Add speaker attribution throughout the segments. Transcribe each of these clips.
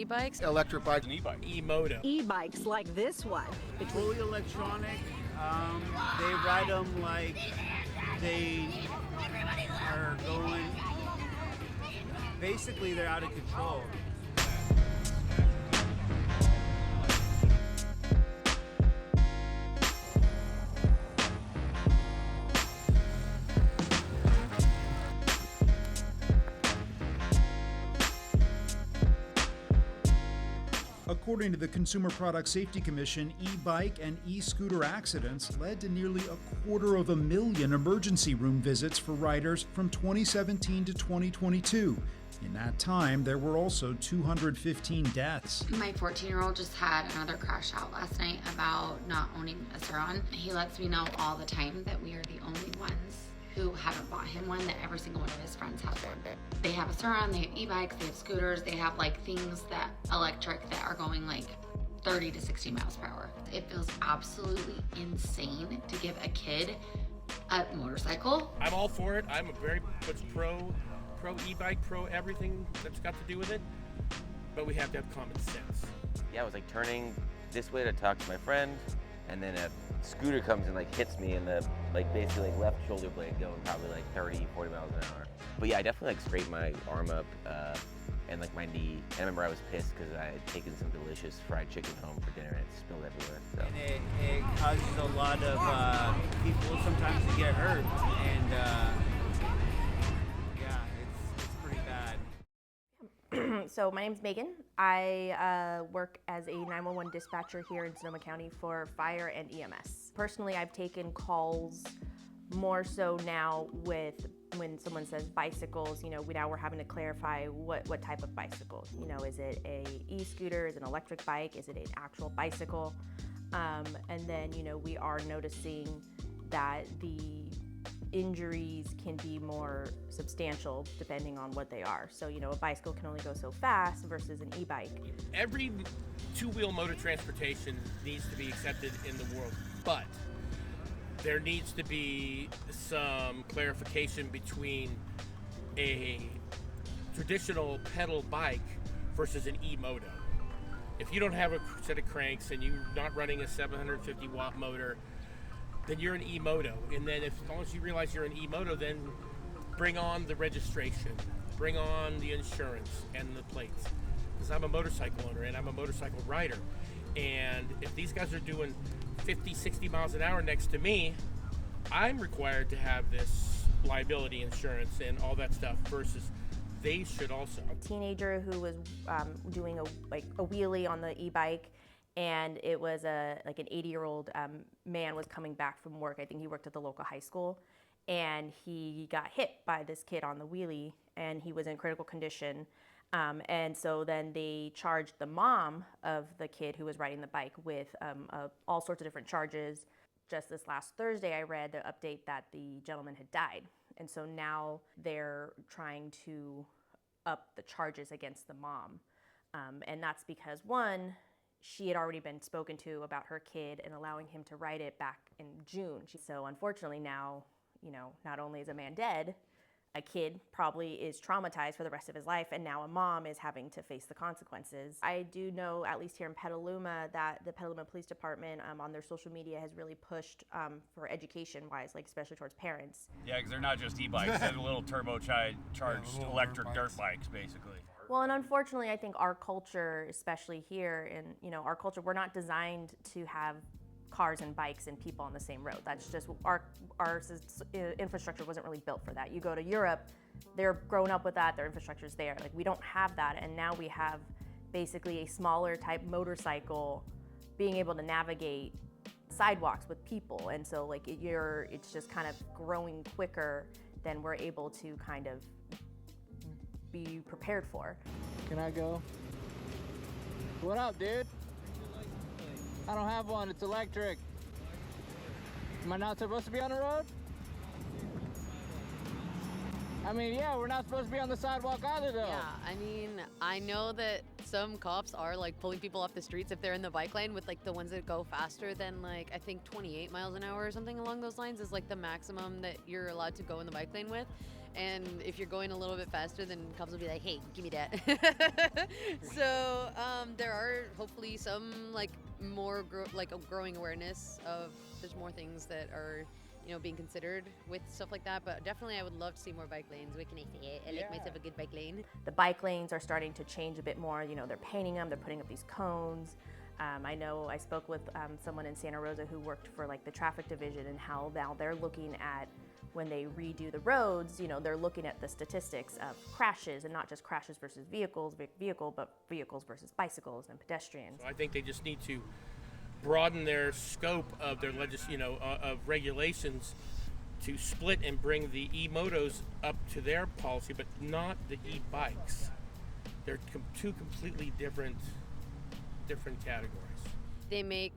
Speaker 1: e-bikes?
Speaker 2: Electric bike.
Speaker 3: An e-bike.
Speaker 4: E-moto.
Speaker 5: E-bikes like this one.
Speaker 6: Fully electronic. They ride them like they are going. Basically, they're out of control.
Speaker 7: According to the Consumer Product Safety Commission, e-bike and e-scooter accidents led to nearly 250,000 emergency room visits for riders from 2017 to 2022. In that time, there were also 215 deaths.
Speaker 8: My 14-year-old just had another crash out last night about not owning a Suron. He lets me know all the time that we are the only ones who haven't bought him one, that every single one of his friends has one. They have a Suron, they have e-bikes, they have scooters, they have like things that electric that are going like 30 to 60 miles per hour. It feels absolutely insane to give a kid a motorcycle.
Speaker 4: I'm all for it. I'm a very much pro e-bike, pro everything that's got to do with it, but we have to have common sense.
Speaker 9: Yeah, I was like turning this way to talk to my friend, and then a scooter comes and like hits me in the basically left shoulder blade, going probably like 30, 40 miles an hour. But yeah, I definitely like scraped my arm up and like my knee. And I remember I was pissed because I had taken some delicious fried chicken home for dinner and it spilled everywhere. So.
Speaker 6: And it causes a lot of people sometimes to get hurt, and yeah, it's pretty bad.
Speaker 10: So my name's Megan. I work as a 911 dispatcher here in Sonoma County for fire and EMS. Personally, I've taken calls more so now with when someone says bicycles, now we're having to clarify what type of bicycle. Is it a e-scooter, is it an electric bike, is it an actual bicycle? And then, we are noticing that the injuries can be more substantial depending on what they are. So, a bicycle can only go so fast versus an e-bike.
Speaker 4: Every two-wheel motor transportation needs to be accepted in the world, but there needs to be some clarification between a traditional pedal bike versus an e-moto. If you don't have a set of cranks and you're not running a 750 watt motor, then you're an e-moto. And then as long as you realize you're an e-moto, then bring on the registration, bring on the insurance and the plates. Because I'm a motorcycle owner and I'm a motorcycle rider. And if these guys are doing 50, 60 miles an hour next to me, I'm required to have this liability insurance and all that stuff versus they should also.
Speaker 10: A teenager who was doing a wheelie on the e-bike, and it was an 80-year-old man was coming back from work. I think he worked at the local high school, and he got hit by this kid on the wheelie, and he was in critical condition. And so then they charged the mom of the kid who was riding the bike with all sorts of different charges. Just this last Thursday, I read the update that the gentleman had died. And so now they're trying to up the charges against the mom. And that's because, one, she had already been spoken to about her kid and allowing him to ride it back in June. So unfortunately now, not only is a man dead, a kid probably is traumatized for the rest of his life, and now a mom is having to face the consequences. I do know, at least here in Petaluma, that the Petaluma Police Department on their social media has really pushed for education-wise, especially towards parents.
Speaker 3: Yeah, because they're not just e-bikes, they're the little turbocharged electric dirt bikes, basically.
Speaker 10: Well, and unfortunately, I think our culture, especially here in our culture, we're not designed to have cars and bikes and people on the same road. That's just our infrastructure wasn't really built for that. You go to Europe, they're grown up with that, their infrastructure's there. We don't have that, and now we have basically a smaller type motorcycle being able to navigate sidewalks with people, and so it's just kind of growing quicker than we're able to kind of be prepared for.
Speaker 11: Can I go? What up, dude? I don't have one, it's electric. Am I not supposed to be on the road? I mean, yeah, we're not supposed to be on the sidewalk either, though.
Speaker 1: Yeah, I mean, I know that some cops are like pulling people off the streets if they're in the bike lane with like the ones that go faster than like I think 28 miles an hour or something along those lines is like the maximum that you're allowed to go in the bike lane with. And if you're going a little bit faster, then cops will be like, hey, give me that. So there are hopefully some like more a growing awareness of there's more things that are, you know, being considered with stuff like that. But definitely I would love to see more bike lanes. What can I say? I like myself a good bike lane.
Speaker 10: The bike lanes are starting to change a bit more. You know, they're painting them, they're putting up these cones. I know I spoke with someone in Santa Rosa who worked for like the traffic division and how now they're looking at when they redo the roads, you know, they're looking at the statistics of crashes and not just crashes versus vehicle, but vehicles versus bicycles and pedestrians.
Speaker 4: So I think they just need to broaden their scope of their of regulations to split and bring the e-motos up to their policy, but not the e-bikes. They're two completely different categories.
Speaker 1: They make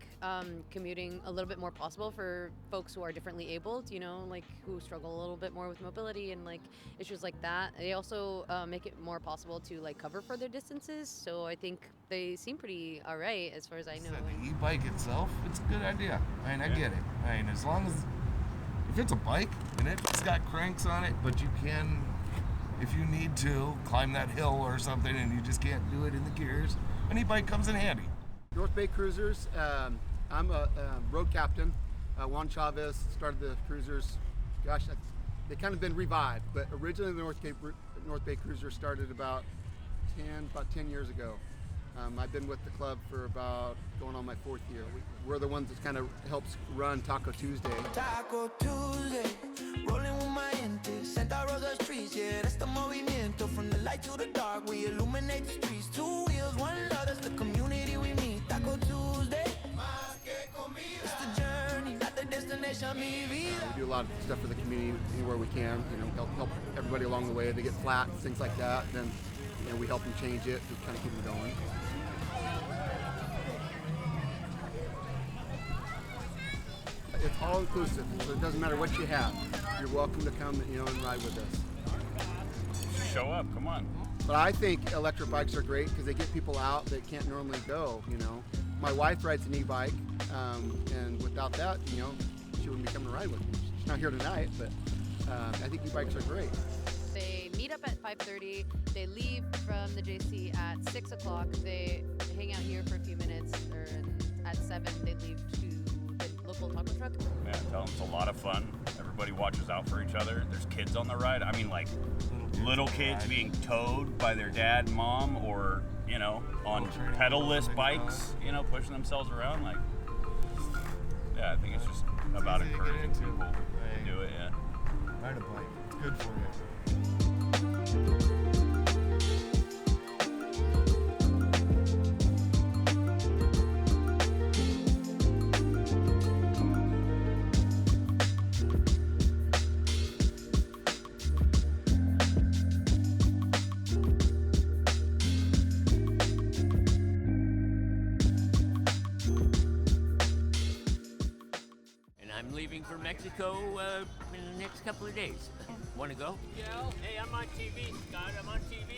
Speaker 1: commuting a little bit more possible for folks who are differently abled, you know, like who struggle a little bit more with mobility and like issues like that. They also make it more possible to like cover further distances. So I think they seem pretty all right as far as I know.
Speaker 2: The e-bike itself, it's a good idea. I mean, I get it. I mean, as long as, if it's a bike and it's got cranks on it, but you can, if you need to, climb that hill or something and you just can't do it in the gears, an e-bike comes in handy.
Speaker 12: North Bay Cruisers, I'm a road captain. Juan Chavez started the Cruisers. Gosh, they kind of been revived, but originally the North Bay Cruisers started about 10 years ago. I've been with the club for about going on my 4th year. We're the ones that kind of helps run Taco Tuesday.
Speaker 13: Taco Tuesday, rolling with my gente, Santa Rosa streets, yeah, that's the movimiento. From the light to the dark, we illuminate the streets. 2 wheels, 1 love, that's the community we meet. Taco Tuesday, it's the journey, not the destination, mi vida.
Speaker 12: We do a lot of stuff for the community anywhere we can, you know, help everybody along the way. They get flat, things like that, then you know, we help them change it to kind of keep them going. It's all inclusive, so it doesn't matter what you have. You're welcome to come, you know, and ride with us.
Speaker 3: Show up, come on.
Speaker 12: But I think electric bikes are great because they get people out that can't normally go, you know. My wife rides an e-bike, and without that, you know, she wouldn't be coming to ride with me. She's not here tonight, but I think e-bikes are great.
Speaker 1: They meet up at 5:30. They leave from the JC at 6 o'clock. They hang out here for a few minutes, or at 7 they leave to the local taco truck.
Speaker 3: Yeah, tell them it's a lot of fun. Everybody watches out for each other. There's kids on the ride. I mean, like little kids being towed by their dad and mom, or you know, on pedal-less bikes, you know, pushing themselves around. Like, yeah, I think it's just about encouraging people to do it. Yeah.
Speaker 2: Ride a bike. It's good for you.
Speaker 14: Leaving for Mexico in the next couple of days. Want to go?
Speaker 15: Yeah. Hey, I'm on TV, Scott. I'm on TV.